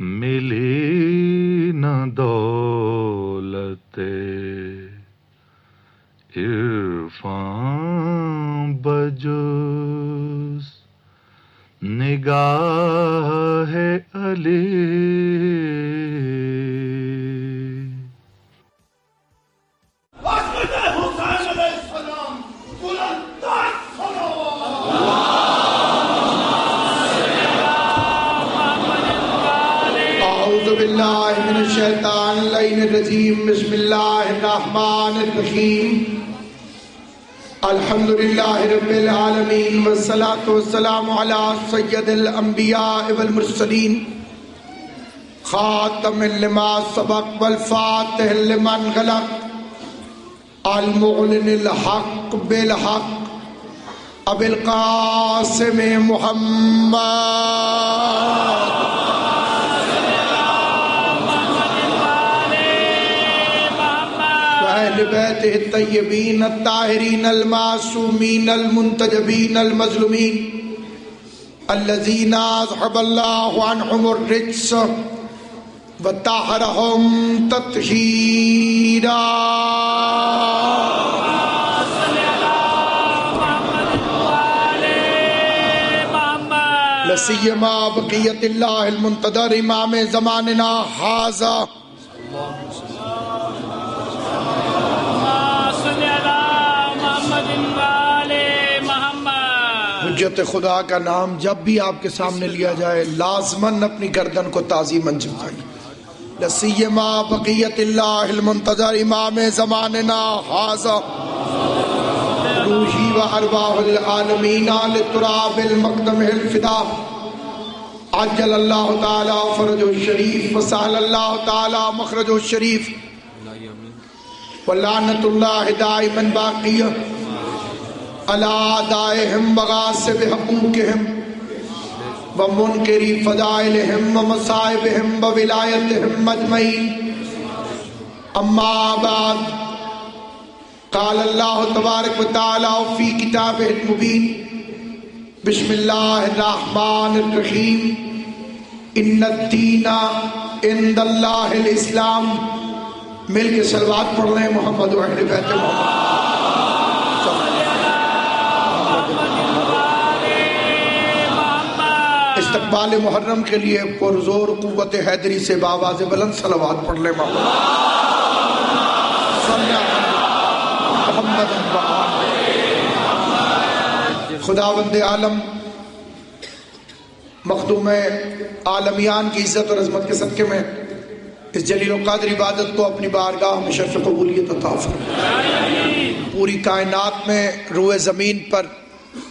ملی نہ دولت عرفان بجز نگاہ علی. من الشیطان اللعین الرجیم. بسم اللہ الرحمن الرحیم. الحمدللہ رب العالمین والصلاة والسلام علی سید الانبیاء والمرسلین خاتم لما سبق والفاتح لمن غلق المعلن الحق بالحق ابو القاسم محمد اہل بیت الطیبین الطاہرین المعصومین المنتجبین المظلومین الذین اذهب اللہ عنہم الرجس وطہرہم تطہیرا. لسیما بقیت اللہ المنتظر امام زماننا ھذا حجت خدا کا نام جب بھی آپ کے سامنے لیا جائے لازماً اپنی گردن کو تعظیماً جھکائیے. لسیما بقیت اللہ المنتظر امام زماننا ھذا روحی و ارواح العالمین لتراب المقدم الفدا عجل اللہ تعالی فرج الشریف وسال اللہ تعالی مخرج الشریف ولعنت اللہ دائما باقیہ علی اعدائہم وغاصب حقوقہم ومنکری فضائلہم ومصائبہم وولایتہم اجمعین. اما بعد قال اللہ تبارک و تعالی فی کتابہ المبین بسم اللہ الرحمن الرحیم ان الدین عند اللہ الاسلام. مل کے صلوات پڑھ لیں محمد و اہل بیت محمد. استقبال محرم کے لیے پرزور قوت حیدری سے بآواز بلند صلوات پڑھ لیں محمد. خداوند عالم مخدوم عالمیان کی عزت اور عظمت کے صدقے میں اس جلیل القدر عبادت کو اپنی بارگاہ میں شرف قبولیت عطا فرمائے. پوری کائنات میں روئے زمین پر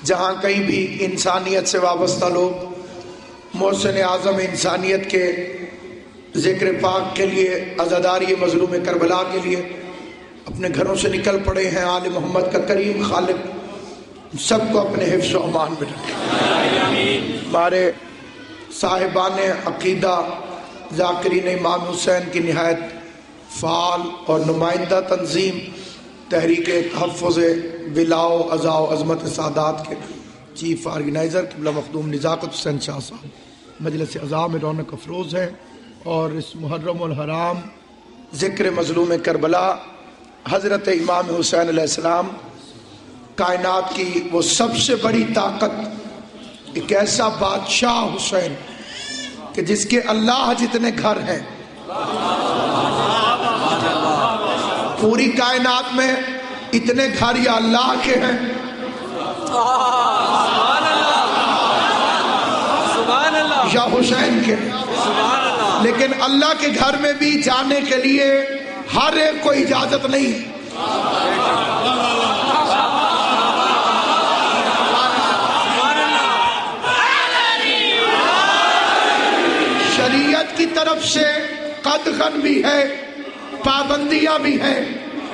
جہاں کہیں بھی انسانیت سے وابستہ لوگ محسن اعظم انسانیت کے ذکر پاک کے لیے عزاداری مظلوم کربلا کے لیے اپنے گھروں سے نکل پڑے ہیں، آل محمد کا کریم خالق سب کو اپنے حفظ و امان میں رکھے. ہمارے صاحبان عقیدہ ذاکرین امام حسین کی نہایت فعال اور نمائندہ تنظیم تحریک تحفظ ولاء و عزا و عظمت سادات کے چیف آرگنائزر قبلہ مخدوم نزاکت حسین شاہ صاحب مجلس اعضاء میں رونق افروز ہیں، اور اس محرم الحرام ذکر مظلوم کربلا حضرت امام حسین علیہ السلام کائنات کی وہ سب سے بڑی طاقت، ایک ایسا بادشاہ حسین کہ جس کے اللہ جتنے گھر ہیں پوری کائنات میں اتنے گھر یا اللہ کے ہیں یا حسین کے، لیکن اللہ کے گھر میں بھی جانے کے لیے ہر ایک کو اجازت نہیں. شریعت کی طرف سے قدغن بھی ہے، پابندیاں بھی ہیں.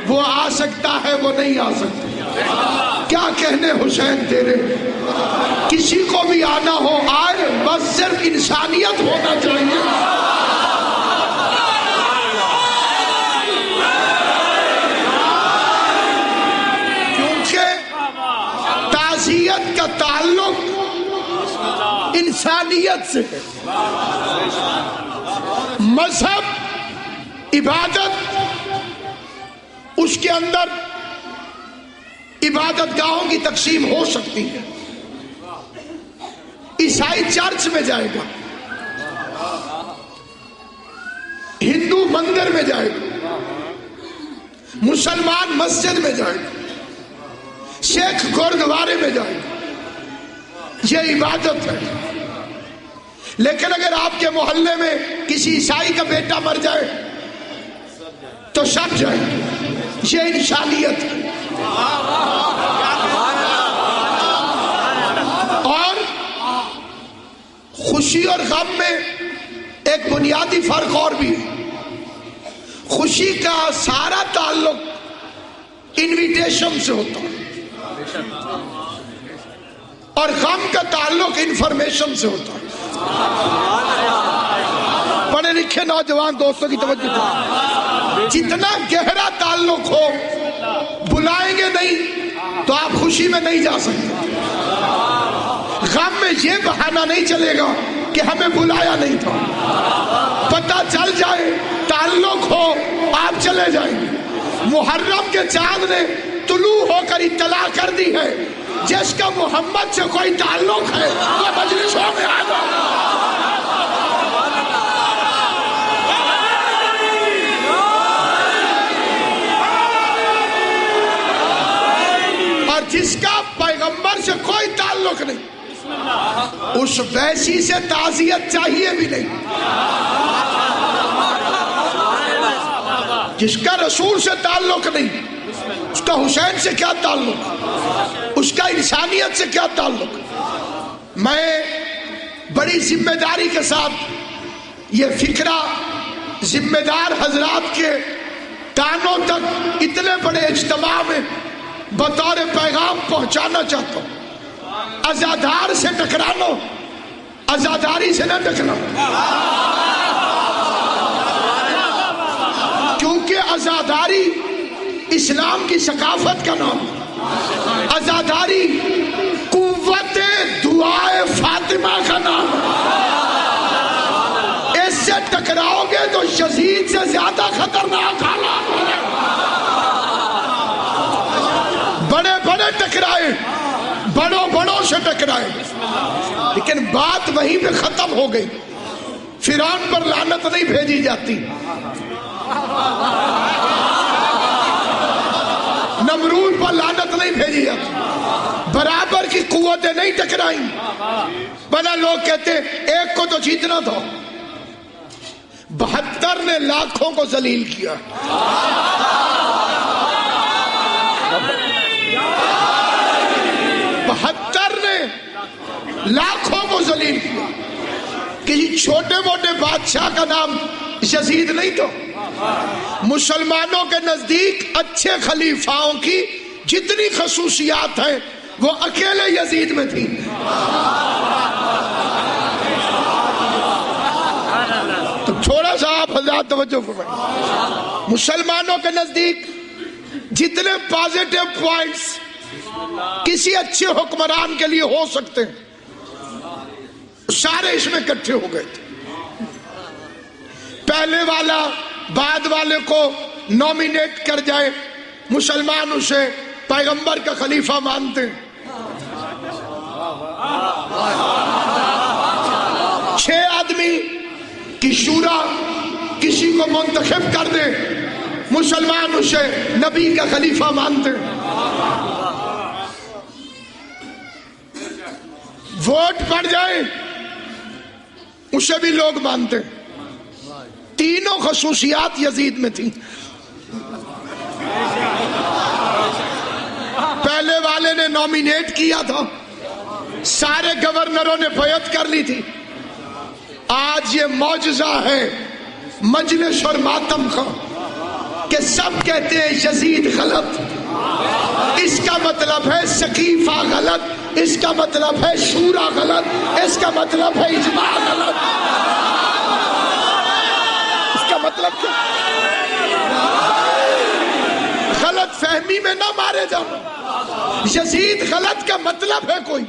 وہ آ سکتا ہے، وہ نہیں آ سکتا. کیا کہنے حسین تیرے، کسی کو بھی آنا ہو آئے، بس صرف انسانیت ہونا چاہیے. کیونکہ تعزیت کا تعلق انسانیت سے ہے. مذہب عبادت، اس کے اندر عبادت گاہوں کی تقسیم ہو سکتی ہے. عیسائی چرچ میں جائے گا، ہندو مندر میں جائے گا، مسلمان مسجد میں جائے گا، سکھ گردوارے میں جائے گا. یہ عبادت ہے. لیکن اگر آپ کے محلے میں کسی عیسائی کا بیٹا مر جائے تو سب جائیں. یہ انسانیت ہے. اور خوشی اور غم میں ایک بنیادی فرق اور بھی ہے. خوشی کا سارا تعلق انویٹیشن سے ہوتا ہے اور غم کا تعلق انفارمیشن سے ہوتا ہے. پڑھے لکھے نوجوان دوستوں کی توجہ دیں. جتنا گہرا تعلق ہو، بلائیں گے نہیں تو آپ خوشی میں نہیں جا سکتے. غم میں یہ بہانہ نہیں چلے گا کہ ہمیں بلایا نہیں تھا. پتہ چل جائے، تعلق ہو، آپ چلے جائیں گے. محرم کے چاند نے طلوع ہو کر اطلاع کر دی ہے، جس کا محمد سے کوئی تعلق ہے وہ مجلسوں میں آ جائے. اور جس کا پیغمبر سے کوئی تعلق نہیں، اس ویسی سے تعزیت چاہیے بھی نہیں. جس کا رسول سے تعلق نہیں، اس کا حسین سے کیا تعلق، اس کا انسانیت سے کیا تعلق. میں بڑی ذمہ داری کے ساتھ یہ فکرہ ذمہ دار حضرات کے کانوں تک اتنے بڑے اجتماع میں بطور پیغام پہنچانا چاہتا ہوں. عزادار سے ٹکرانا، عزاداری سے نہ ٹکرانا. کیونکہ عزاداری اسلام کی ثقافت کا نام ہے. عزاداری قوت دعائے فاطمہ کا نام ہے. اس سے ٹکراؤ گے تو یزید سے زیادہ خطرناک حالات ہو جائیں. بڑے بڑے ٹکرائے، بڑوں سے ٹکرائے، لیکن بات وہیں پہ ختم ہو گئی. فرعون پر لعنت نہیں بھیجی جاتی، نمرود پر لعنت نہیں بھیجی جاتی. برابر کی قوتیں نہیں ٹکرائیں. بنا لوگ کہتے ایک کو تو جیتنا تھا، 72 نے لاکھوں کو ذلیل کیا. لاکھوں کو ذلیل کیا. کسی چھوٹے موٹے بادشاہ کا نام یزید نہیں تو. مسلمانوں کے نزدیک اچھے خلیفاؤں کی جتنی خصوصیات ہیں وہ اکیلے یزید میں تھی. تو تھوڑا سا آپ حضرات توجہ فرمائیں. مسلمانوں کے نزدیک جتنے پازیٹیو پوائنٹس کسی اچھے حکمران کے لیے ہو سکتے ہیں سارے اس میں اکٹھے ہو گئے تھے. پہلے والا بعد والے کو نومینیٹ کر جائے، مسلمان اسے پیغمبر کا خلیفہ مانتے ہیں. 6 آدمی کی شورا کسی کو منتخب کر دے، مسلمان اسے نبی کا خلیفہ مانتے ہیں. ووٹ پڑ جائے اسے بھی لوگ مانتے. تینوں خصوصیات یزید میں تھیں. پہلے والے نے نومینیٹ کیا تھا، سارے گورنروں نے بیعت کر لی تھی. آج یہ معجزہ ہے مجلس اور ماتم کا کہ سب کہتے ہیں یزید غلط، اس کا مطلب ہے سقیفہ غلط، اس کا مطلب ہے شورا غلط، اس کا مطلب ہے اجماع غلط. اس کا مطلب کیا؟ غلط فہمی میں نہ مارے جانا. یزید غلط کا مطلب ہے کوئی،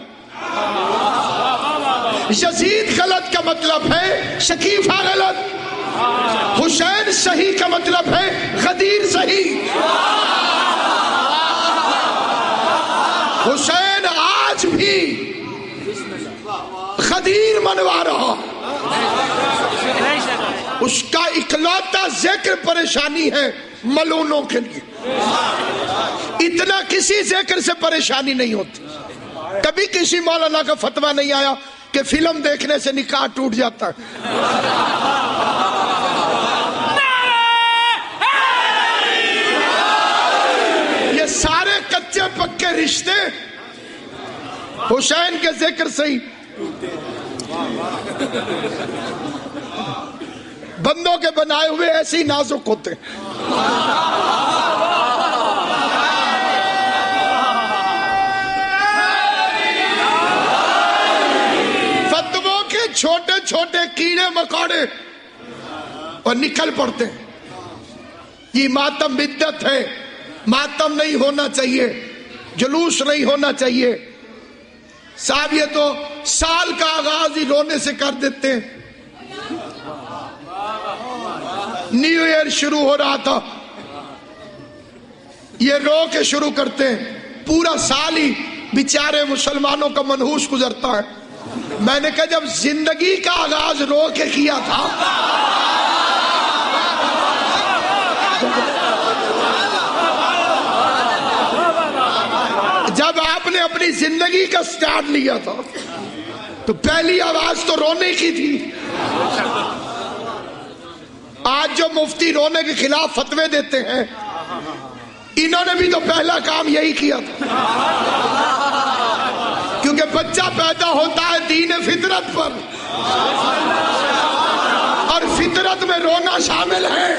یزید غلط کا مطلب ہے سقیفہ غلط. حسین صحیح کا مطلب ہے غدیر صحیح. حسین آج بھی غدیر منوا رہا. اس کا اکلوتا ذکر پریشانی ہے ملونوں کے لیے. اتنا کسی ذکر سے پریشانی نہیں ہوتی. کبھی کسی مولانا کا فتویٰ نہیں آیا کہ فلم دیکھنے سے نکاح ٹوٹ جاتا ہے. یہ سارے کچے پکے رشتے حسین کے ذکر سے ہی. بندوں کے بنائے ہوئے ایسے ہی نازک ہوتے. فتووں کے چھوٹے چھوٹے کیڑے مکوڑے اور نکل پڑتے ہیں. یہ ماتم بدعت ہے. ماتم نہیں ہونا چاہیے, جلوس نہیں ہونا چاہیے. صاحب یہ تو سال کا آغاز ہی رونے سے کر دیتے ہیں. نیو ایئر شروع ہو رہا تھا, یہ رو کے شروع کرتے ہیں. پورا سال ہی بیچارے مسلمانوں کا منحوس گزرتا ہے. میں نے کہا جب زندگی کا آغاز رو کے کیا تھا جب آپ نے اپنی زندگی کا سٹارٹ لیا تھا تو پہلی آواز تو رونے کی تھی. آج جو مفتی رونے کے خلاف فتوے دیتے ہیں انہوں نے بھی تو پہلا کام یہی کیا تھا. کیونکہ بچہ پیدا ہوتا ہے دین فطرت پر, اور فطرت میں رونا شامل ہے,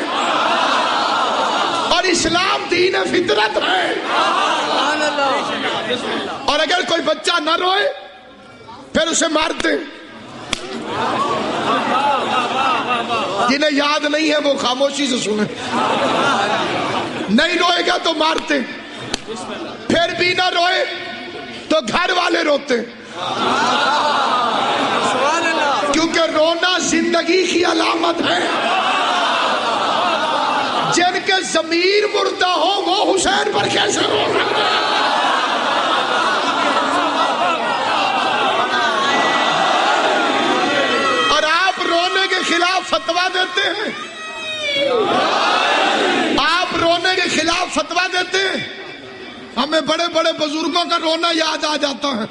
اور اسلام دین فطرت ہے. اور اگر کوئی بچہ نہ روئے پھر اسے مارتے. جنہیں یاد نہیں ہے وہ خاموشی سے سنیں. نہیں روئے گا تو مارتے, پھر بھی نہ روئے تو گھر والے روتے. کیونکہ رونا زندگی کی علامت ہے. جن کے ضمیر مردہ ہو وہ حسین پر کیسے رو سکتے ہیں؟ اور آپ رونے کے خلاف فتویٰ دیتے ہیں. آپ رونے کے خلاف فتویٰ دیتے ہیں. ہمیں بڑے بڑے بزرگوں کا رونا یاد آ جاتا ہے.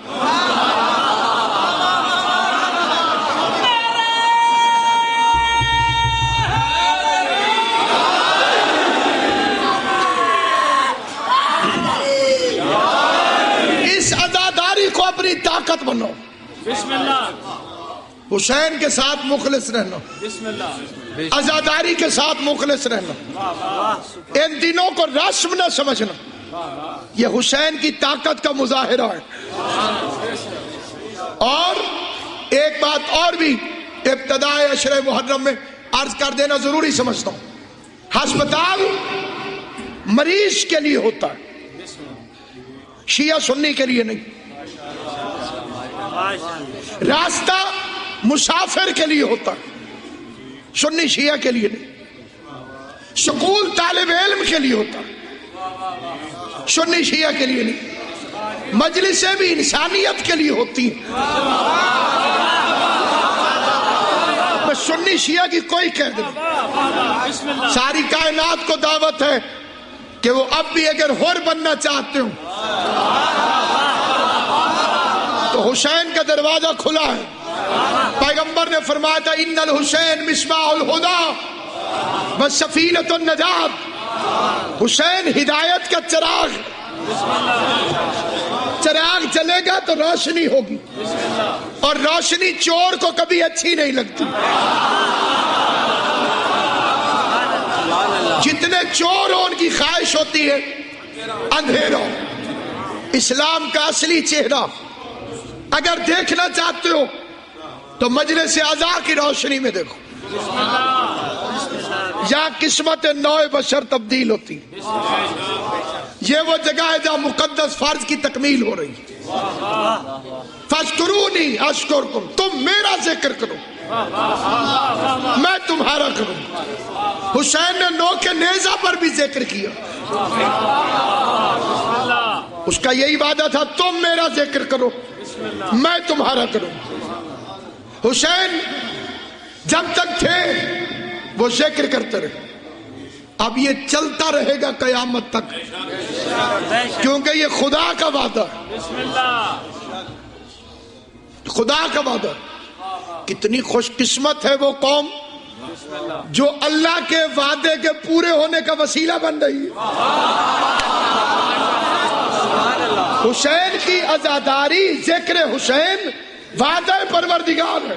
اس عزاداری کو اپنی طاقت بنو. بسم اللہ. حسین کے ساتھ مخلص رہنا, بسم اللہ. عزاداری کے ساتھ مخلص رہنا. ان دنوں کو رسم نہ سمجھنا, یہ حسین کی طاقت کا مظاہرہ ہے. اور ایک بات اور بھی ابتدائے عشرہ محرم میں عرض کر دینا ضروری سمجھتا ہوں. ہسپتال مریض کے لیے ہوتا ہے, شیعہ سنی کے لیے نہیں. راستہ مسافر کے لیے ہوتا ہے, سنی شیعہ کے لیے نہیں. سکول طالب علم کے لیے ہوتا ہے, سنی شیعہ کے لیے نہیں. مجلسیں بھی انسانیت کے لیے ہوتی ہیں. بس سنی شیعہ کی کوئی قید نہیں. ساری کائنات کو دعوت ہے کہ وہ اب بھی اگر حر بننا چاہتے ہوں تو حسین کا دروازہ کھلا ہے. پیغمبر نے فرمایا تھا ان الحسین مصباح الہدی و سفینۃ النجات. حسین ہدایت کا چراغ. چراغ جلے گا تو روشنی ہوگی, اور روشنی چور کو کبھی اچھی نہیں لگتی. جتنے چور ہو ان کی خواہش ہوتی ہے اندھیرا. اسلام کا اصلی چہرہ اگر دیکھنا چاہتے ہو تو مجلس اعضاء کی روشنی میں دیکھو. یہاں قسمت نو بشر تبدیل ہوتی. یہ وہ جگہ ہے جہاں مقدس فرض کی تکمیل ہو رہی ہے. فاذکرونی اذکرکم, تم میرا ذکر کرو میں تمہارا کروں. حسین نے نو کے نیزہ پر بھی ذکر کیا. اس کا یہی وعدہ تھا تم میرا ذکر کرو میں تمہارا کروں. حسین جب تک تھے وہ ذکر کرتے رہے. اب یہ چلتا رہے گا قیامت تک کیونکہ یہ خدا کا وعدہ ہے. خدا کا وعدہ. کتنی خوش قسمت ہے وہ قوم جو اللہ کے وعدے کے پورے ہونے کا وسیلہ بن رہی ہے. حسین کی عزاداری ذکر حسین وعدہ پروردگار ہے.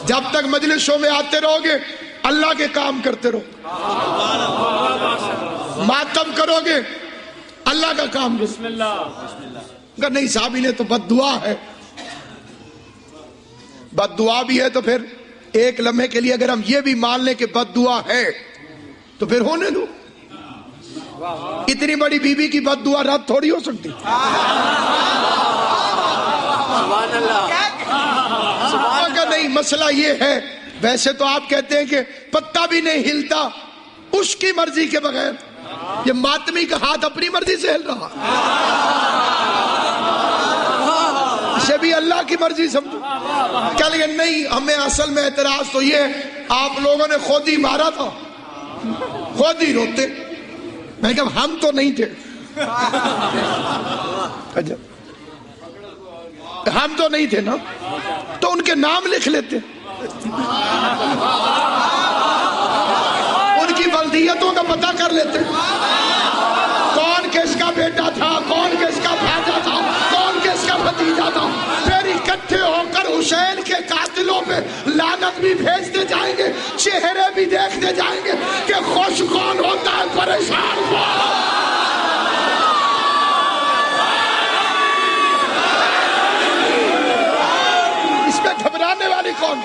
جب تک مجلسوں میں آتے رہو گے اللہ کے کام کرتے رہو. ماتم کرو گے اللہ کا کام کرو. نہیں صاحب انہیں تو بد دعا ہے. بد دعا بھی ہے تو پھر ایک لمحے کے لیے اگر ہم یہ بھی مان لیں کہ بد دعا ہے تو پھر ہونے دو. اتنی بڑی بی بی کی بد دعا رد تھوڑی ہو سکتی. نہیں مسئلہ یہ ہے ویسے تو آپ کہتے ہیں کہ پتا بھی نہیں ہلتا اس کی مرضی کے بغیر. یہ ماتمی کا ہاتھ اپنی مرضی سے ہل رہا اسے بھی اللہ کی مرضی سمجھو. کیا لگے نہیں ہمیں اصل میں اعتراض تو یہ آپ لوگوں نے خود ہی مارا تھا خود ہی روتے. میں کہا ہم تو نہیں تھے. ہم تو نہیں تھے نا تو ان کے نام لکھ لیتے ان کی بلدیتوں کا پتہ کر لیتے کون کس کا بیٹا تھا کون کس کا بھاجا تھا کون کس کا بھتیجا تھا. پھر اکٹھے ہو کر حسین کے قاتلوں پہ لعنت بھی بھیجتے جائیں گے چہرے بھی دیکھتے جائیں گے کہ خوش کون ہوتا ہے پریشان کون. اس میں گھبرانے والی کون.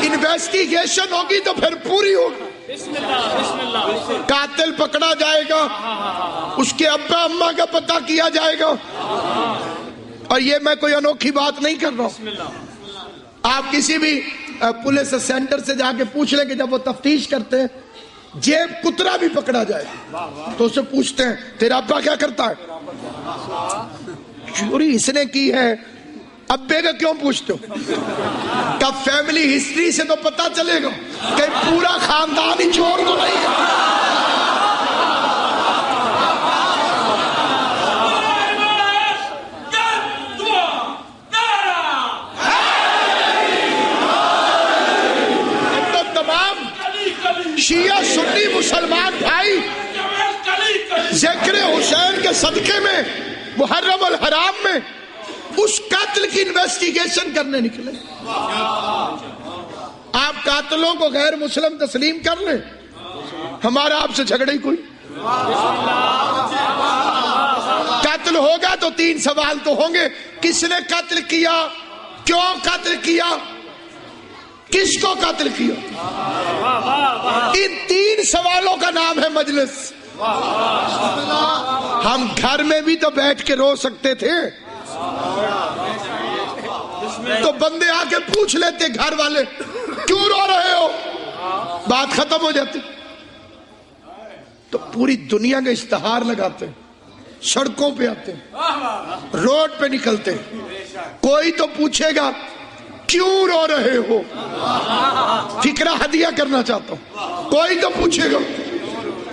انویسٹیگیشن ہوگی تو پھر پوری ہوگی. قاتل پکڑا جائے گا اس کے ابا اماں کا پتہ کیا جائے گا. اور یہ میں کوئی انوکھی بات نہیں کر رہا ہوں. آپ کسی بھی پولیس سینٹر سے جا کے پوچھ لیں کہ جب وہ تفتیش کرتے ہیں جیب کترا بھی پکڑا جائے تو اسے پوچھتے ہیں تیرا ابا کیا کرتا ہے. چوری اس نے کی ہے ابے کا کیوں پوچھتے ہو. کب فیملی ہسٹری سے تو پتا چلے گا کہ پورا خاندان ہی چور تو نہیں ہے. تو تمام شیعہ سنی مسلمان بھائی ذکر حسین کے صدقے میں محرم الحرام میں اس قاتل کی انویسٹیگیشن کرنے نکلے. آپ قاتلوں کو غیر مسلم تسلیم کر لیں ہمارا آپ سے جھگڑے ہی کوئی. قتل ہوگا تو 3 سوال تو ہوں گے. کس نے قتل کیا کیوں قتل کیا کس کو قتل کیا. ان 3 سوالوں کا نام ہے مجلس. ہم گھر میں بھی تو بیٹھ کے رو سکتے تھے تو بندے آ کے پوچھ لیتے گھر والے کیوں رو رہے ہو بات ختم ہو جاتی. تو پوری دنیا کا اشتہار لگاتے سڑکوں پہ آتے روڈ پہ نکلتے کوئی تو پوچھے گا کیوں رو رہے ہو. فکرہ ہدیہ کرنا چاہتا ہوں. کوئی تو پوچھے گا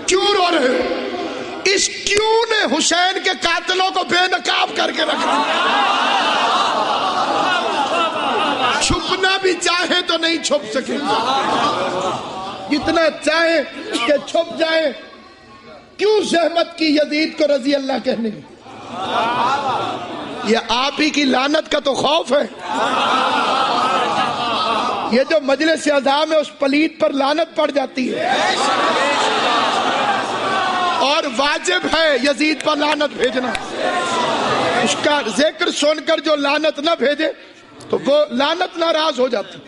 کیوں رو رہے ہو. اس کیوں نے حسین کے قاتلوں کو بے نقاب کر کے رکھا. چھپنا بھی چاہے تو نہیں چھپ سکے. جتنا چاہے کہ چھپ جائے کیوں زحمت کی یزید کو رضی اللہ کہنے کی. یہ آپ ہی کی لعنت کا تو خوف ہے. یہ جو مجلس اعظام ہے اس پلیت پر لعنت پڑ جاتی ہے اور واجب ہے یزید پر لعنت بھیجنا. اس کا ذکر سن کر جو لعنت نہ بھیجے تو وہ لعنت ناراض ہو جاتی.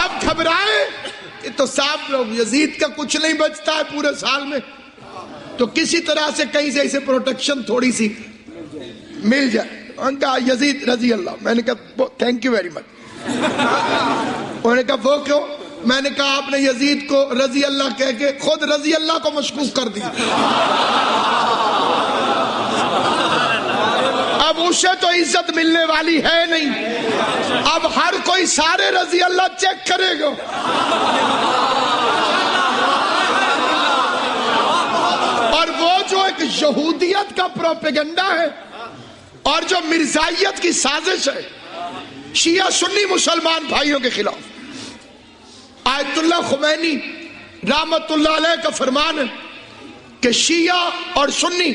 اب گھبرائے تو صاحب لوگ یزید کا کچھ نہیں بچتا ہے پورے سال میں، تو کسی طرح سے کہیں سے اسے پروٹیکشن تھوڑی سی مل جائے۔ ان کا یزید رضی اللہ، میں نے کہا تھینک یو ویری مچ۔ انہوں نے کہا وہ کیوں؟ میں نے کہا آپ نے یزید کو رضی اللہ کہہ کے خود رضی اللہ کو مشکوک کر دیا۔ اب اسے تو عزت ملنے والی ہے نہیں، اب ہر کوئی سارے رضی اللہ چیک کرے گا۔ اور وہ جو ایک یہودیت کا پروپیگنڈا ہے اور جو مرزائیت کی سازش ہے شیعہ سنی مسلمان بھائیوں کے خلاف، آیت اللہ خمینی رحمت اللہ علیہ کا فرمان ہے کہ شیعہ اور سنی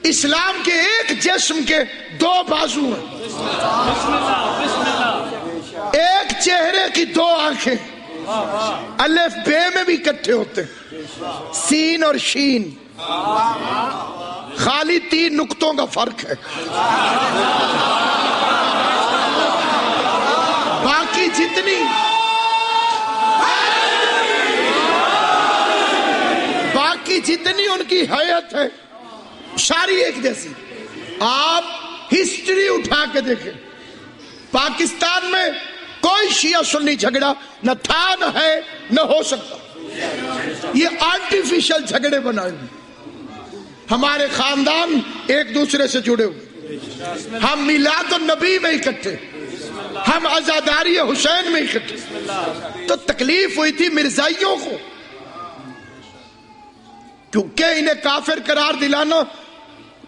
اسلام کے ایک جسم کے دو بازو ہیں، ایک چہرے کی دو آنکھیں، الف بے میں بھی اکٹھے ہوتے ہیں، سین اور شین، خالی 3 نقطوں کا فرق ہے، باقی جتنی ان کی حیت ہے ساری ایک جیسی۔ آپ ہسٹری اٹھا کے دیکھیں، پاکستان میں کوئی شیعہ سنی جھگڑا نہ تھا، نہ ہے، نہ ہو سکتا۔ یہ آرٹیفیشل جھگڑے بنائے ہوئے، ہمارے خاندان ایک دوسرے سے جڑے ہوئے، ہم میلاد النبی میں اکٹھے، ہم عزاداری حسین میں اکٹھے۔ تو تکلیف ہوئی تھی مرزائیوں کو، کیونکہ انہیں کافر قرار دلانا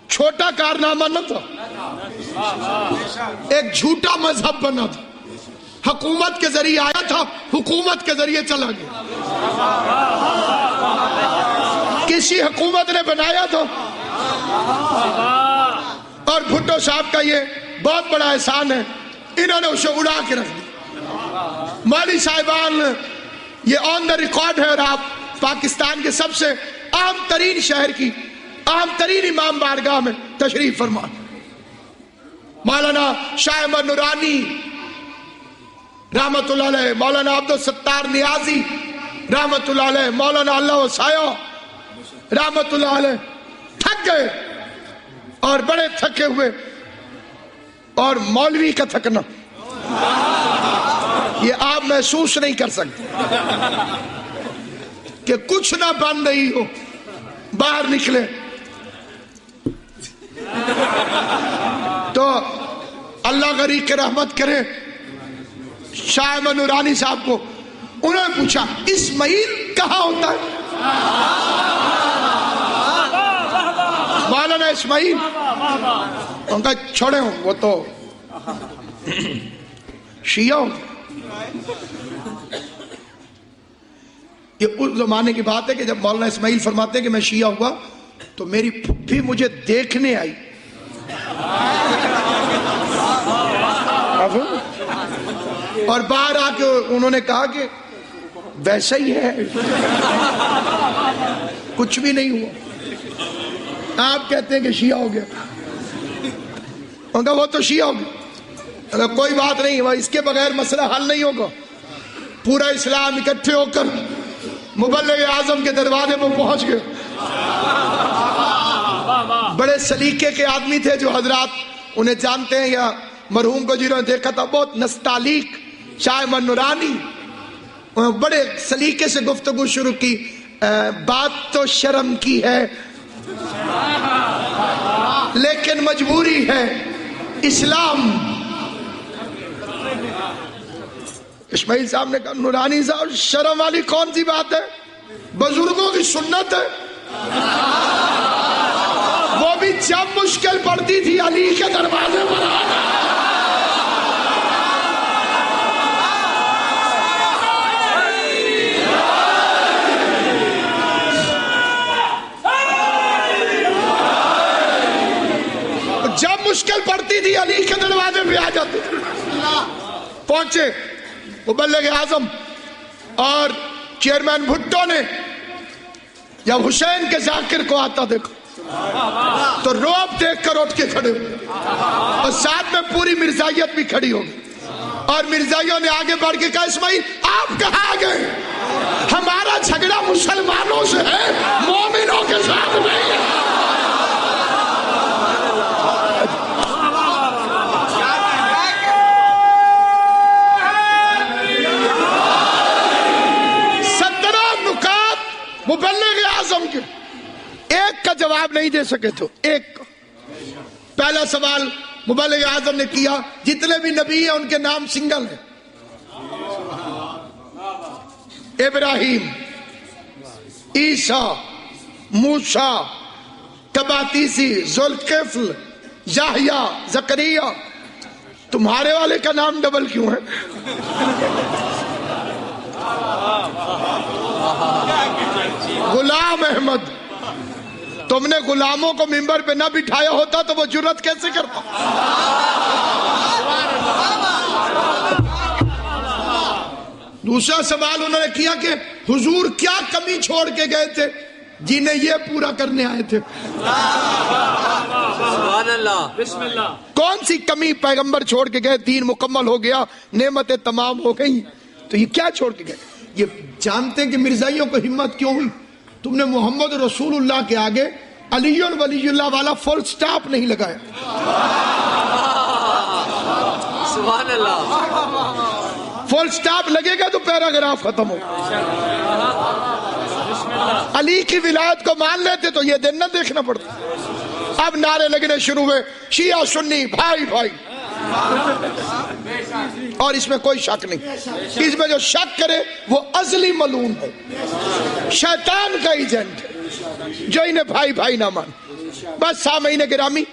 چھوٹا کارنامہ نہ تھا، ایک جھوٹا مذہب بنا تھا، حکومت کے ذریعے آیا تھا، حکومت کے ذریعے چلا گیا، کسی حکومت نے بنایا تھا۔ اور بھٹو صاحب کا یہ بہت بڑا احسان ہے، انہوں نے اسے اڑا کے رکھ دیا۔ مولوی صاحبان یہ آن دا ریکارڈ ہے، اور آپ پاکستان کے سب سے عام ترین شہر کی عام ترین امام بارگاہ میں تشریف فرما، مولانا شاہ احمد نورانی رحمت اللہ علیہ، مولانا عبدالستار نیازی رحمت اللہ علیہ، مولانا اللہ وسایہ رحمت اللہ علیہ تھک گئے، اور بڑے تھکے ہوئے، اور مولوی کا تھکنا یہ آپ محسوس نہیں کر سکتے کہ کچھ نہ بن رہی ہو، باہر نکلے تو اللہ غریق کے رحمت کرے شاہ احمد نورانی صاحب کو، انہوں نے پوچھا اسماعیل کہاں ہوتا ہے؟ مولانا اسماعیل، ان کا چھوڑے ہوں، وہ تو شیعہ ہوں۔ یہ اس زمانے کی بات ہے کہ جب مولانا اسماعیل فرماتے ہیں کہ میں شیعہ ہوا تو میری پھوپھی مجھے دیکھنے آئی، اور باہر آ کے انہوں نے کہا کہ ویسا ہی ہے، کچھ بھی نہیں ہوا، آپ کہتے ہیں کہ شیعہ ہو گیا۔ ان کا وہ تو شیعہ ہو گیا، اگر کوئی بات نہیں، وہ اس کے بغیر مسئلہ حل نہیں ہوگا۔ پورا اسلام اکٹھے ہو کر مبلغ اعظم کے دروازے پر پہنچ گئے۔ بڑے سلیقے کے آدمی تھے، جو حضرات انہیں جانتے ہیں یا مرحوم کو جنہوں نے دیکھا تھا، بہت نستعلیق شاہ احمد نورانی، بڑے سلیقے سے گفتگو شروع کی۔ بات تو شرم کی ہے لیکن مجبوری ہے، اسلام۔ اسماعیل صاحب نے کہا نورانی صاحب شرم والی کون سی بات ہے، بزرگوں کی سنت ہے، وہ بھی جب مشکل پڑتی تھی علی کے دروازے پر آنا۔ جب مشکل پڑتی تھی علی کے دروازے پہ آ جاتے تھے۔ پہنچے مبلغ اعظم اور چیئرمین بھٹو نے جب حسین کے ذاکر کو آتا دیکھا تو روب دیکھ کر اٹھ کے کھڑے ہوئے، اور ساتھ میں پوری مرزائیت بھی کھڑی ہو گئی۔ اور مرزائیوں نے آگے بڑھ کے کہا اسماعیل آپ کہاں آ گئے؟ ہمارا جھگڑا مسلمانوں سے ہے، مومنوں کے ساتھ نہیں ہے۔ مبلغ اعظم کے ایک کا جواب نہیں دے سکے تو ایک کا۔ پہلا سوال مبلغ اعظم نے کیا جتنے بھی نبی ہیں ان کے نام سنگل ہیں، ابراہیم، عیسیٰ، موسیٰ، تباتیسی، ذوالکفل، یحییٰ، زکریا، تمہارے والے کا نام ڈبل کیوں ہے؟ غلام احمد، تم نے غلاموں کو ممبر پہ نہ بٹھایا ہوتا تو وہ جرت کیسے کرتا؟ دوسرا سوال انہوں نے کیا کہ حضور کیا کمی چھوڑ کے گئے تھے جنہیں یہ پورا کرنے آئے تھے؟ سبحان اللہ، بسم اللہ۔ کون سی کمی پیغمبر چھوڑ کے گئے؟ دین مکمل ہو گیا، نعمتیں تمام ہو گئی، تو یہ کیا چھوڑ کے گئے؟ یہ جانتے ہیں کہ مرزائیوں کو ہمت کیوں ہوئی؟ تم نے محمد رسول اللہ کے آگے علی ولی اللہ والا فل سٹاپ نہیں لگایا۔ سبحان اللہ، فل سٹاپ لگے گا تو پیراگراف ختم ہو۔ علی کی ولایت کو مان لیتے تو یہ دن نہ دیکھنا پڑتا۔ اب نعرے لگنے شروع ہوئے، شیعہ سنی بھائی بھائی، اور اس میں کوئی شک نہیں۔ اس میں جو شک کرے وہ ازلی ملعون ہے، شیطان کا ایجنٹ ہے جو انہیں بھائی بھائی نہ مان۔ بس سامعین گرامی،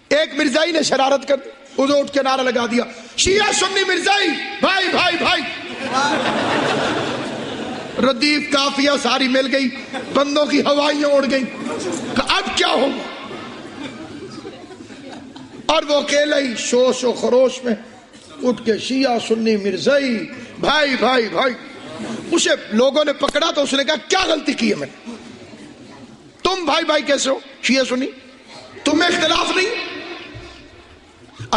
ایک مرزائی نے شرارت کر دی، ادھر اٹھ کے نعرہ لگا دیا شیعہ سنی مرزائی بھائی بھائی بھائی۔ ردیف کافیہ ساری مل گئی، بندوں کی ہوائیاں اڑ گئی، اب کیا ہوگا؟ اور وہ اکیلے ہی شوش و خروش میں اٹھ کے شیعہ سنی مرزائی بھائی بھائی بھائی۔ اسے لوگوں نے پکڑا تو اس نے کہا کیا غلطی کی ہے میں نے؟ تم بھائی بھائی کیسے ہو؟ شیعہ سنی تمہیں اختلاف نہیں؟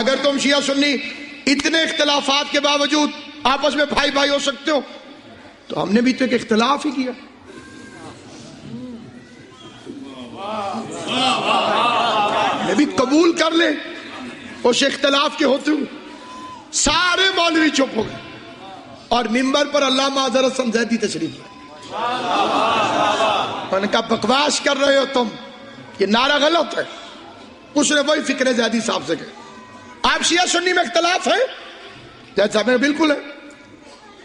اگر تم شیعہ سنی اتنے اختلافات کے باوجود آپس میں بھائی بھائی ہو سکتے ہو تو ہم نے بھی تو ایک اختلاف ہی کیا۔ میں بھی قبول کر لیں اس اختلاف کے ہوتے ہوئے۔ سارے مولوی چپ ہو گئے اور ممبر پر علامہ اظہر حسن زیدی تشریف لائے۔ میں نے کہا بکواس کر رہے ہو تم، یہ نعرہ غلط ہے۔ اس نے وہی فکر زیدی صاحب سے کہا آپ شیعہ سنی میں اختلاف ہے؟ زید صاحب نے بالکل ہے،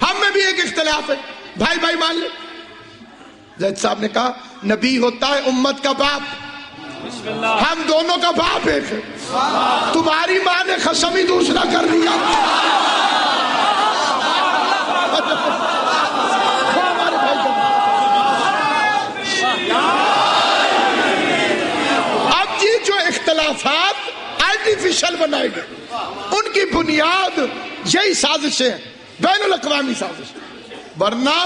ہم میں بھی ایک اختلاف ہے، بھائی بھائی مان لیں۔ زید صاحب نے کہا نبی ہوتا ہے امت کا باپ، ہم دونوں کا باپ ایک ہے، تمہاری ماں نے قسم ہی دوسرا کر دیا۔ اب یہ جو اختلافات آرٹیفیشل بنائے گئے ان کی بنیاد یہی سازشیں ہیں، بین الاقوامی سازش، ورنہ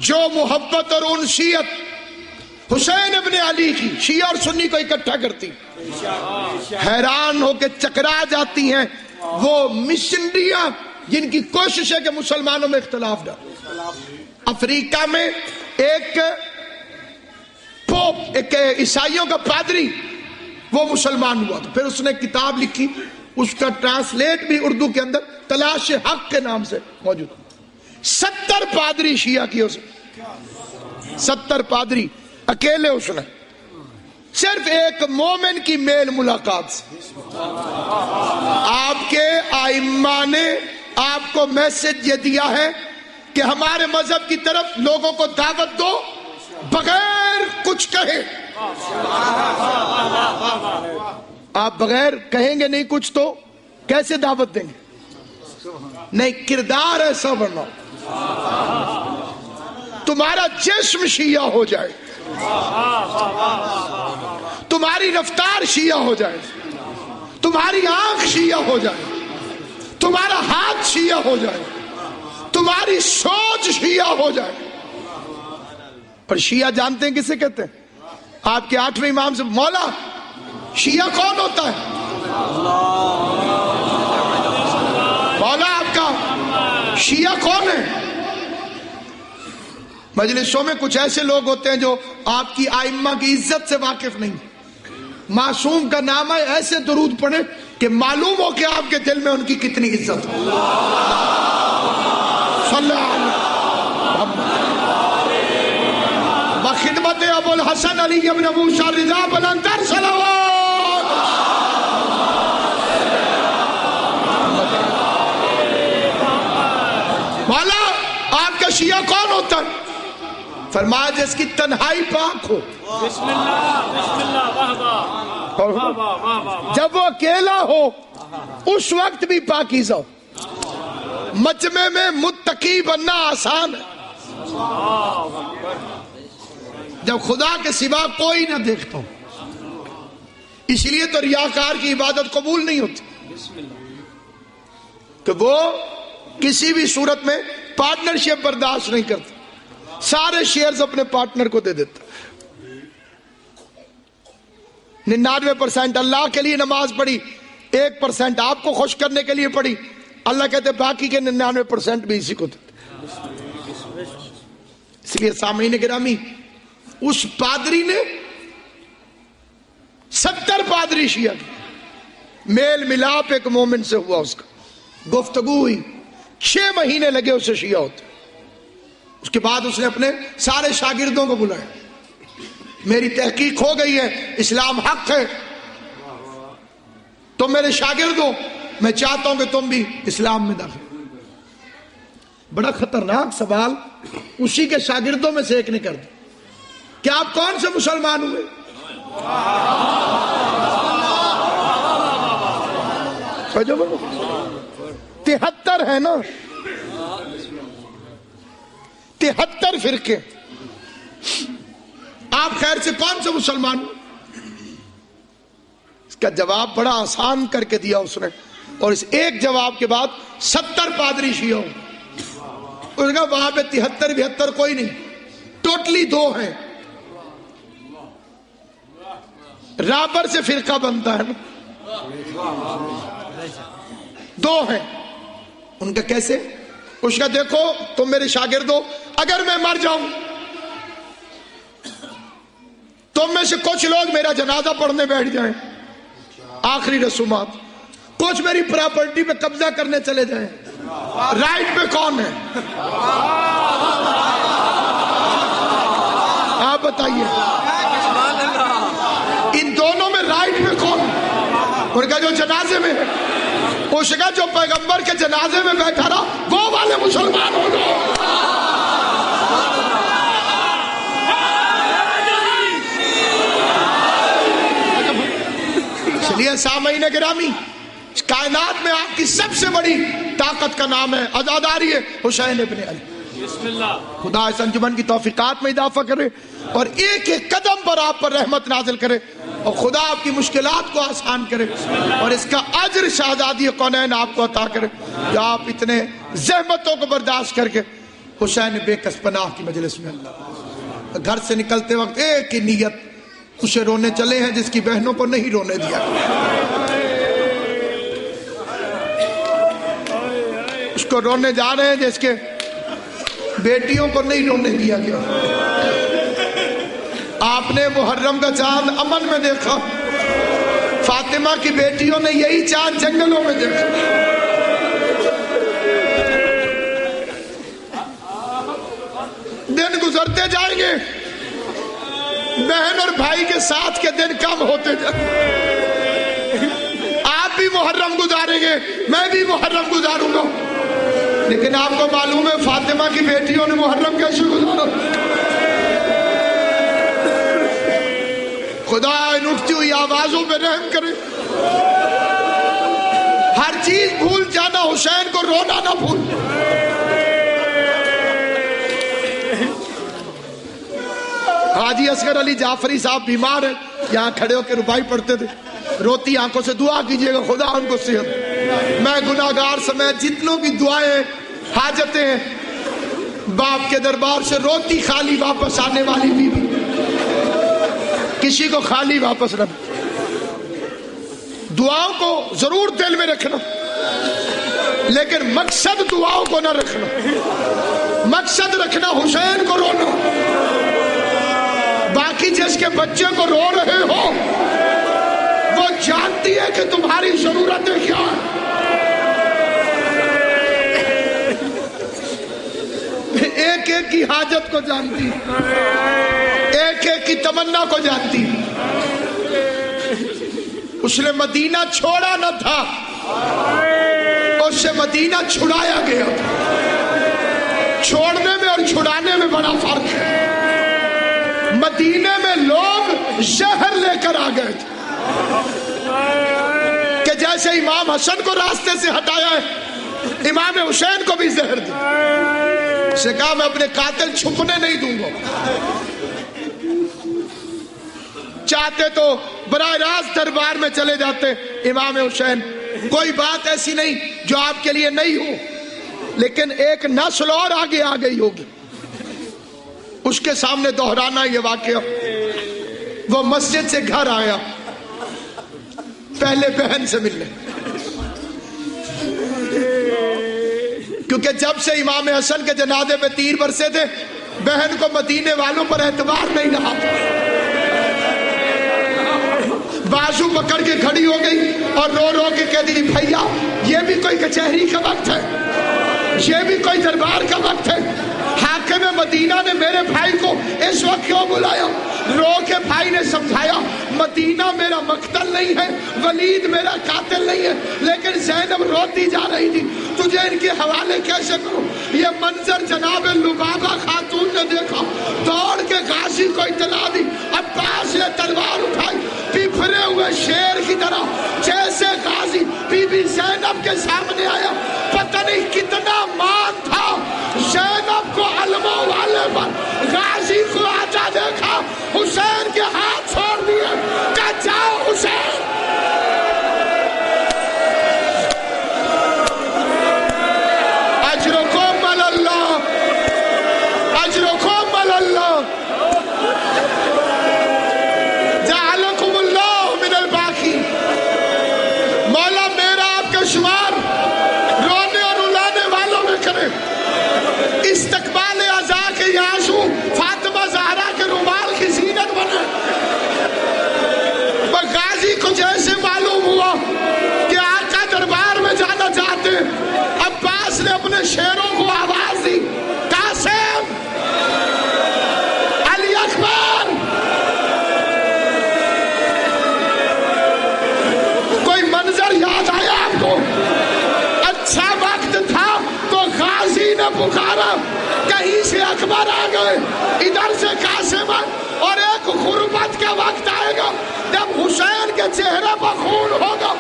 جو محبت اور انسیت حسین ابن علی کی شیعہ اور سنی کو اکٹھا کرتی، حیران ہو کے چکرا جاتی ہیں وہ مشنریاں جن کی کوشش ہے کہ مسلمانوں میں اختلاف ڈالیں۔ افریقہ میں ایک پوپ، ایک عیسائیوں کا پادری، وہ مسلمان ہوا تھا، پھر اس نے کتاب لکھی، اس کا ٹرانسلیٹ بھی اردو کے اندر تلاش حق کے نام سے موجود۔ 70 پادری شیعہ کی اس نے، 70 پادری اکیلے اس نے، صرف ایک مومن کی میل ملاقات سے۔ آپ کے ائمہ نے آپ کو میسج یہ دیا ہے کہ ہمارے مذہب کی طرف لوگوں کو دعوت دو بغیر کچھ کہے۔ آپ بغیر کہیں گے نہیں کچھ تو کیسے دعوت دیں گے؟ نہیں، کردار ایسا بننا تمہارا جسم شیعہ ہو جائے، تمہاری رفتار شیعہ ہو جائے، تمہاری آنکھ شیعہ ہو جائے، تمہارا ہاتھ شیعہ ہو جائے، تمہاری سوچ شیعہ ہو جائے۔ پر شیعہ جانتے ہیں کسے کہتے ہیں؟ آپ کے 8ویں امام سے مولا شیعہ کون ہوتا ہے؟ مولا آپ کا شیعہ کون ہے؟ مجلسوں میں کچھ ایسے لوگ ہوتے ہیں جو آپ کی آئمہ کی عزت سے واقف نہیں، معصوم کا نام ہے، ایسے درود پڑھے کہ معلوم ہو کہ آپ کے دل میں ان کی کتنی عزت ہو. صلی اللہ علیہ بخدمت ابو الحسن علی ابن موسیٰ رضا بلندر صلوات. مولا آپ کا شیعہ کون ہوتا ہے؟ فرمایا جس کی تنہائی پاک ہو. بسم اللہ بسم اللہ واہ واہ واہ واہ واہ واہ. جب وہ اکیلا ہو اس وقت بھی پاکیزہ ہو. مجمع میں متقی بننا آسان ہے جب خدا کے سوا کوئی نہ دیکھتا ہو. اس لیے تو ریاکار کی عبادت قبول نہیں ہوتی کہ وہ کسی بھی صورت میں پارٹنرشپ برداشت نہیں کرتا، سارے شیئرز اپنے پارٹنر کو دے دیتا. 99% اللہ کے لیے نماز پڑھی، 1% آپ کو خوش کرنے کے لیے پڑھی. اللہ کہتے باقی کے 99% بھی اسی کو دیتے. اس لیے سامعین گرامی، اس پادری نے 70 پادری شیعہ کی میل ملاپ ایک مومن سے ہوا، اس کا گفتگو ہوئی، 6 مہینے لگے اسے شیعہ ہوتے. اس کے بعد اس نے اپنے سارے شاگردوں کو بلایا، میری تحقیق ہو گئی ہے، اسلام حق ہے، تم میرے شاگرد ہو، میں چاہتا ہوں کہ تم بھی اسلام میں داخل. بڑا خطرناک سوال اسی کے شاگردوں میں سے ایک نے کر دیا کہ آپ کون سے مسلمان ہوئے؟ 73 ہے نا، 73 فرقے، آپ خیر سے کون سے مسلمان ہوئے؟ اس کا جواب بڑا آسان کر کے دیا اس نے، اور اس ایک جواب کے بعد 70 پادری شیعہ ہو. اس نے کہا وہاں پہ 73 72 کوئی نہیں، ٹوٹلی 2 ہیں. رابر سے فرقہ بنتا ہے نا، 2 ہیں. ان کا کیسے؟ اس کا دیکھو تم میرے شاگرد ہو، اگر میں مر جاؤں تم میں سے کچھ لوگ میرا جنازہ پڑھنے بیٹھ جائیں، آخری رسومات، کچھ میری پراپرٹی پہ قبضہ کرنے چلے جائیں. رائٹ پہ کون ہے؟ آپ بتائیے ان دونوں میں رائٹ پہ کون ہے؟ ان کا جو جنازے میں ہے، اس کا جو پیغمبر کے جنازے میں بیٹھا رہا وہ والے مسلمان ہو گئے. اس لیے سامعین گرامی، کائنات میں آپ کی سب سے بڑی طاقت کا نام ہے، عزاداری ہے حسین ابن علی. بسم اللہ. خدا اس انجمن کی توفیقات میں اضافہ کرے اور ایک ایک قدم پر آپ پر رحمت نازل کرے، اور خدا آپ کی مشکلات کو آسان کرے، اور اس کا اجر شہزادی کونین آپ کو عطا کرے کہ آپ اتنے زحمتوں کو برداشت کر کے حسین بے کس پناہ کی مجلس میں گھر سے نکلتے وقت ایک ہی نیت، اسے رونے چلے ہیں جس کی بہنوں کو نہیں رونے دیا، اس کو رونے جا رہے ہیں جس کے بیٹیوں کو نہیں رونے دیا گیا. آپ نے محرم کا چاند امن میں دیکھا، فاطمہ کی بیٹیوں نے یہی چاند جنگلوں میں دیکھا. دن گزرتے جائیں گے، بہن اور بھائی کے ساتھ کے دن کم ہوتے جائیں گے. آپ بھی محرم گزاریں گے، میں بھی محرم گزاروں گا، لیکن آپ کو معلوم ہے فاطمہ کی بیٹیوں نے محرم کیسے گزارا؟ خدا ان اٹھتی ہوئی آوازوں پہ رحم کرے. ہر چیز بھول جانا، حسین کو رونا نہ بھول. حاجی اصغر علی جعفری صاحب بیمار ہیں، یہاں کھڑے ہو کے ربائی پڑھتے تھے، روتی آنکھوں سے دعا کیجئے گا خدا ان کو صحت. میں گناہگار سمیت جتنوں کی دعائیں حاجتیں ہیں، باپ کے دربار سے روتی خالی واپس آنے والی بیوی، کسی کو خالی واپس نہ. دعاؤں کو ضرور دل میں رکھنا. لیکن مقصد دعاؤں کو نہ رکھنا، مقصد رکھنا حسین کو رونا۔ باقی جس کے بچے کو رو رہے ہو وہ جانتی ہے کہ تمہاری ضرورتیں کیا ہیں۔ ایک ایک کی حاجت کو جانتی، ایک ایک کی تمنا کو جانتی۔ اس نے مدینہ چھوڑا نہ تھا، اس سے مدینہ چھڑایا گیا تھا۔ چھوڑنے میں اور چھڑانے میں بڑا فرق ہے۔ مدینے میں لوگ زہر لے کر آ گئے تھے کہ جیسے امام حسن کو راستے سے ہٹایا ہے امام حسین کو بھی زہر دی۔ اسے کہا میں اپنے قاتل چھپنے نہیں دوں گا۔ چاہتے تو براہ راست دربار میں چلے جاتے امام حسین، کوئی بات ایسی نہیں جو آپ کے لیے نہیں ہو، لیکن ایک نسل اور آگے آ گئی ہوگی۔ اس کے سامنے دہرانا یہ واقعہ۔ وہ مسجد سے گھر آیا پہلے بہن سے ملنے، کیونکہ جب سے امام حسن کے جنازے پہ تیر برسے تھے بہن کو مدینے والوں پر اعتبار نہیں رہا۔ بازو پکڑ کے کھڑی ہو گئی اور رو رو کے کہہ دی بھیا یہ بھی کوئی کچہری کا وقت ہے، یہ بھی کوئی دربار کا وقت ہے۔ حاکم مدینہ نے میرے بھائی کو اس وقت کیوں بلایا؟ رو کے بھائی نے سمجھایا مدینہ میرا مقتل نہیں ہے، ولید میرا قاتل نہیں ہے، لیکن زینب روتی جا رہی تھی، تجھے ان کے حوالے کیسے کروں؟ یہ منظر جناب لبابہ خاتون نے دیکھا، دوڑ کے غازی کو اطلاع دی۔ عباس نے تلوار اٹھائی، بپھرے ہوئے شیر کی طرح جیسے غازی بی بی زینب کے سامنے آیا۔ پتہ نہیں کتنا مان تھا زینب کو علموں والے پر، غازی کو آتا دیکھا، حسین کے ہاتھ چھوڑ دیے، کہا جاؤ حسین۔ اجرکم علی اللہ، اجرکم علی اللہ، جعلکم اللہ من الباقی۔ مولا میرا آپ کا شمار رونے اور رلانے والوں میں کرے۔ استقبال عزا کے یاسو فاطمہ زہرا کے رومال کی زینت بنے۔ غازی کو جیسے معلوم ہوا کہ آقا دربار میں جانا چاہتے، عباس نے اپنے شیروں کو آواز دی، قاسم، علی اکبر۔ کوئی منظر یاد آیا آپ کو؟ اچھا وقت تھا تو غازی نے پکارا، کہیں سے اکبر آ گئے، ادھر سے قاسم آئے، اور ایک غربت کا وقت آئے گا جب حسین کے چہرے پر خون ہوگا،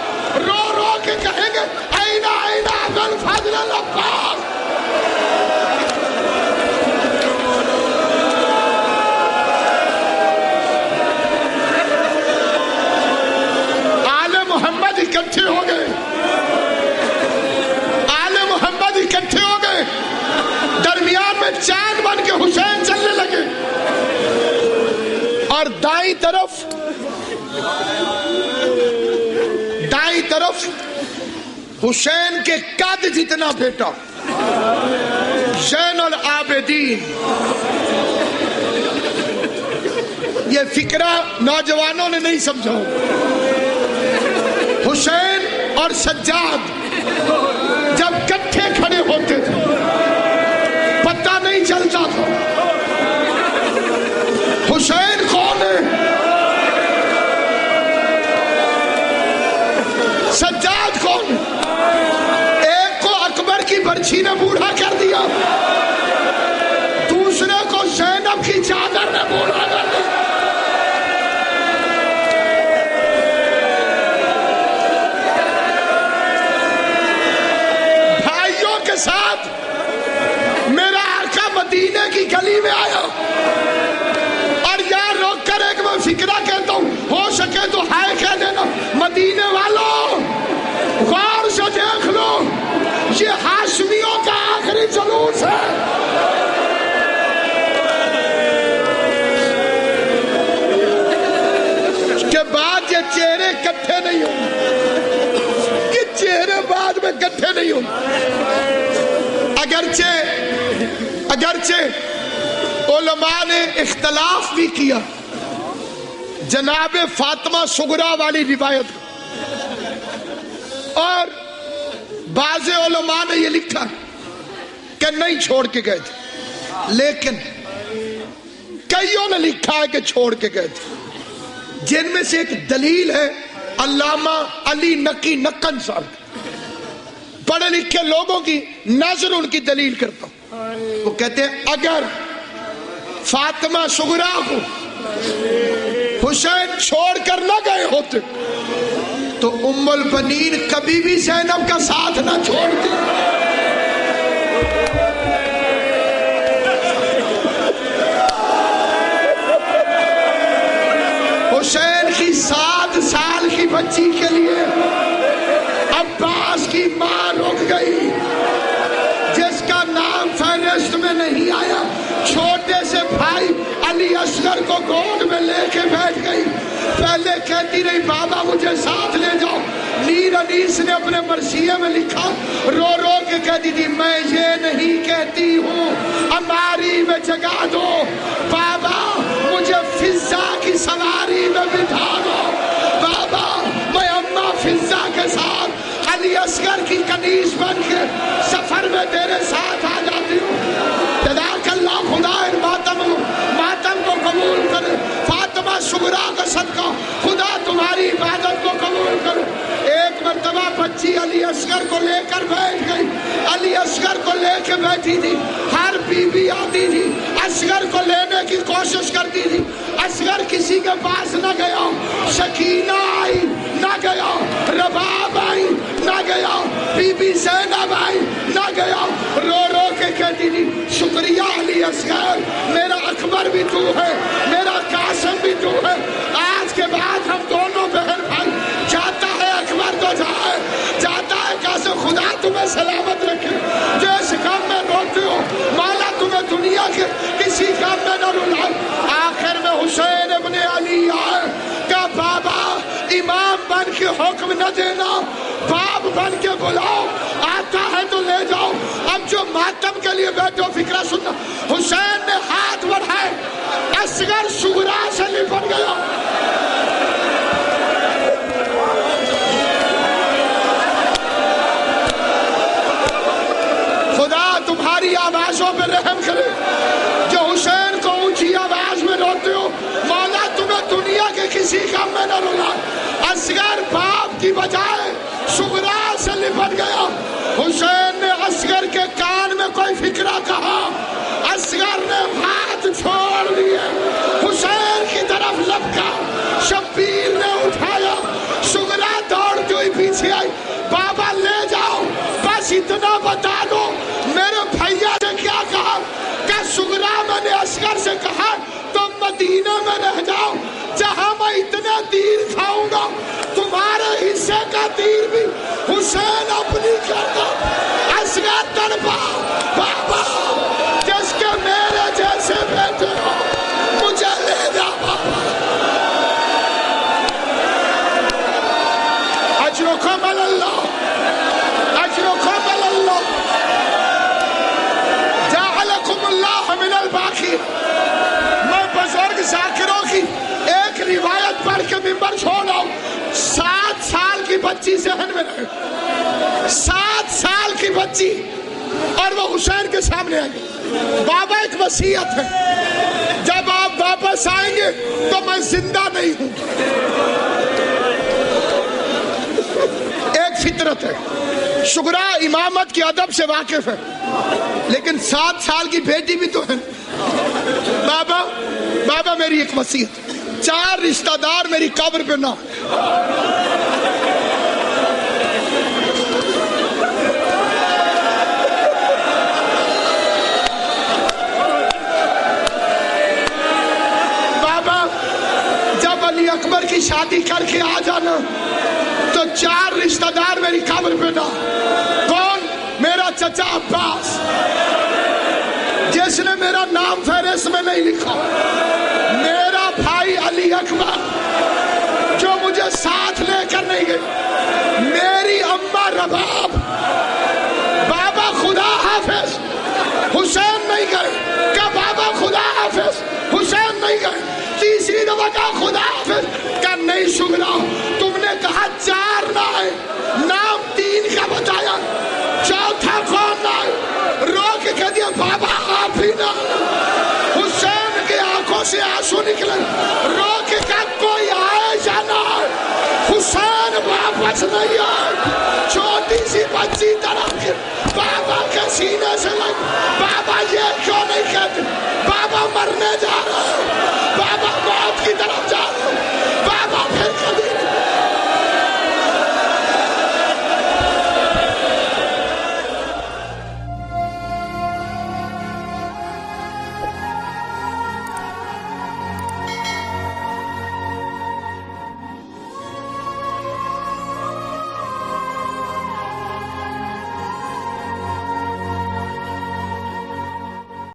رو رو کے کہیں گے اینا اینا ابوالفضل العباس۔ آل محمد اکٹھے ہو گئے، آل محمد اکٹھے ہو گئے، درمیان میں چاند بن کے حسین چلنے لگے، اور دائیں طرف حسین کے قد جتنا بیٹا زین العابدین۔ یہ فکرہ نوجوانوں نے نہیں سمجھا۔ حسین اور سجاد جب کٹھے کھڑے ہوتے تھے پتہ نہیں چلتا تھا حسین کون ہے، سجاد کون ہے۔ ایک کو اکبر کی برچھی نے بوڑھا کر دیا، دوسرے کو زینب کی چادر نے بوڑھا کر دیا۔ بھائیوں کے ساتھ میرا آقا مدینے کی گلی میں آیا، اور یہاں روک کر ایک میں فکرہ کہتا ہوں، ہو سکے تو ہائے کہہ دینا، مدینے والوں غور سے دیکھ لو، یہ ہاشمیوں کا آخری جلوس ہے۔ اس کے بعد یہ چہرے کٹھے نہیں ہوں گے، یہ چہرے بعد میں کٹھے نہیں ہوں گے۔ اگرچہ علماء نے اختلاف بھی کیا جناب فاطمہ صغرا والی روایت، اور بعض علماء نے یہ لکھا کہ نہیں چھوڑ کے گئے تھے، لیکن کئیوں نے لکھا ہے کہ چھوڑ کے گئے تھے، جن میں سے ایک دلیل ہے علامہ علی نقی نقن صاحب، پڑھے لکھے لوگوں کی نظر ان کی دلیل کرتا ہوں۔ وہ کہتے ہیں اگر فاطمہ صغرا کو حسین چھوڑ کر نہ گئے ہوتے تو ام البنین کبھی بھی زینب کا ساتھ نہ چھوڑتی۔ حسین کی 7 سال کی بچی کے لیے عباس کی ماں رک گئی، جس کا نام فہرست میں نہیں آیا، چھوٹے سے بھائی علی اصغر کو گود میں لے کے بیٹھ گئی۔ پہلے کہتی رہی بابا مجھے ساتھ لے جاؤ، میر انیس نے اپنے مرثیے میں لکھا، رو رو کے کہتی تھی میں یہ نہیں کہتی ہوں ہماری میں جگہ دو، بابا مجھے فضا کی سواری میں بٹھا دو، بابا میں اماں فضا کے ساتھ علی اصغر کی کنیز بن کے سفر میں تیرے ساتھ آ جاتی ہوں۔ جزاک اللہ، خدا ان ماتم کو قبول کرے، فاطمہ صغرا کا صدقہ خدا تمہاری عبادت کو قبول کرے۔ ایک مرتبہ بچی علی اصغر کو لے کر بیٹھ گئی، علی اصغر کو لے کے بیٹھی تھی، ہر بی بی آتی تھی اصغر کو لینے کی کوشش کرتی تھی، اصغر کسی کے پاس نہ گیا، سکینہ آئی نہ گیا، رباب آئی نہ گیا، بی بی زینب آئی نہ گیا، رو رو کے کہتی تھی شکریہ علی اصغر، میرا اکبر بھی تو ہے، میرا قاسم بھی تو ہے، آج کے بعد ہم دونوں بہن بھائی، جاتا ہے اکبر تو جائے، جاتا ہے قاسم، خدا تمہیں سلامت رکھے، جو اس کام میں روتے ہو مولا تمہیں دنیا کے کسی کام میں نہ رلائے۔ آخر میں حسین ابن علی آئے، کہا بابا امام بن کے حکم نہ دینا، باپ بن کے بلاؤ، آتا ہے تو لے جاؤ۔ اب جو ماتم کے لیے بیٹھو فکرہ سننا، حسین نے ہاتھ بڑھائے، اصغر صغرا سے لپٹ گیا، خدا تمہاری آوازوں پہ رحم کرے، جو حسین کو اونچی آواز میں روتے ہو مولا تمہیں دنیا کے کسی کام میں نہ رلائے۔ اصغر باپ کی بجائے صغرا سے لپٹ گیا، حسین نے اصغر کے کان میں کوئی فکرہ کہا، اصغر نے ہاتھ چھوڑ دیے، حسین کی طرف لپکا، شبیر نے اٹھایا، صغرا دوڑتی ہوئی پیچھے آئی، بابا لے جاؤ، بس اتنا بتا دو میرے بھیا نے کیا کہا، کہ صغرا میں نے اصغر سے کہا تم مدینہ میں رہ جاؤ، جہاں میں اتنا تیر کھاؤں گا تمہارے حصے کا تیر بھی حسین اپنی کرتا۔ اصغر تڑپا، بابا جس کے میرے جیسے بیٹے ہو مجھے لے جا بابا، اجرکم اللہ، اجرکم اللہ، جعلکم اللہ من الباقی۔ میں بزرگ ذاکروں کی ایک روایت پڑھ کے ممبر چھوڑا ہوں، 7 سال کی بچی ذہن میں رہے، 7 سال کی بچی، اور وہ حسین کے سامنے آئی، بابا ایک وصیت ہے، جب آپ واپس آئیں گے تو میں زندہ نہیں ہوں، ایک فطرت ہے۔ صغرا امامت کی ادب سے واقف ہے، لیکن 7 سال کی بیٹی بھی تو ہے۔ بابا بابا میری ایک وصیت، 4 رشتہ دار میری قبر پہ نہ، بابا جب علی اکبر کی شادی کر کے آ جانا تو 4 رشتہ دار میری قبر پہ نہ۔ کون؟ میرا چچا عباس، جس نے میرا نام فہرست میں نہیں لکھا، میرا بھائی علی اکبر جو مجھے ساتھ لے کر نہیں گئی، میری اماں رباب، بابا خدا حافظ، حسین نہیں گئے، لگا خدا حافظ کہ نہیں سگنا، تم نے کہا 4 نہ ہے، نام 3 کا بتایا، چوتھا کون نہ ہے؟ رو کے کہہ دیا بابا آپ ہی نہ۔ حسین کے آنکھوں سے آنسو نکلے، رو کے کہا کوئی آئے یا نہ آئے، حسین واپس نہیں آئے۔ چھوٹی سی بچی طرف بابا کے سینے سے لگ، بابا یہ کیوں نہیں کہہ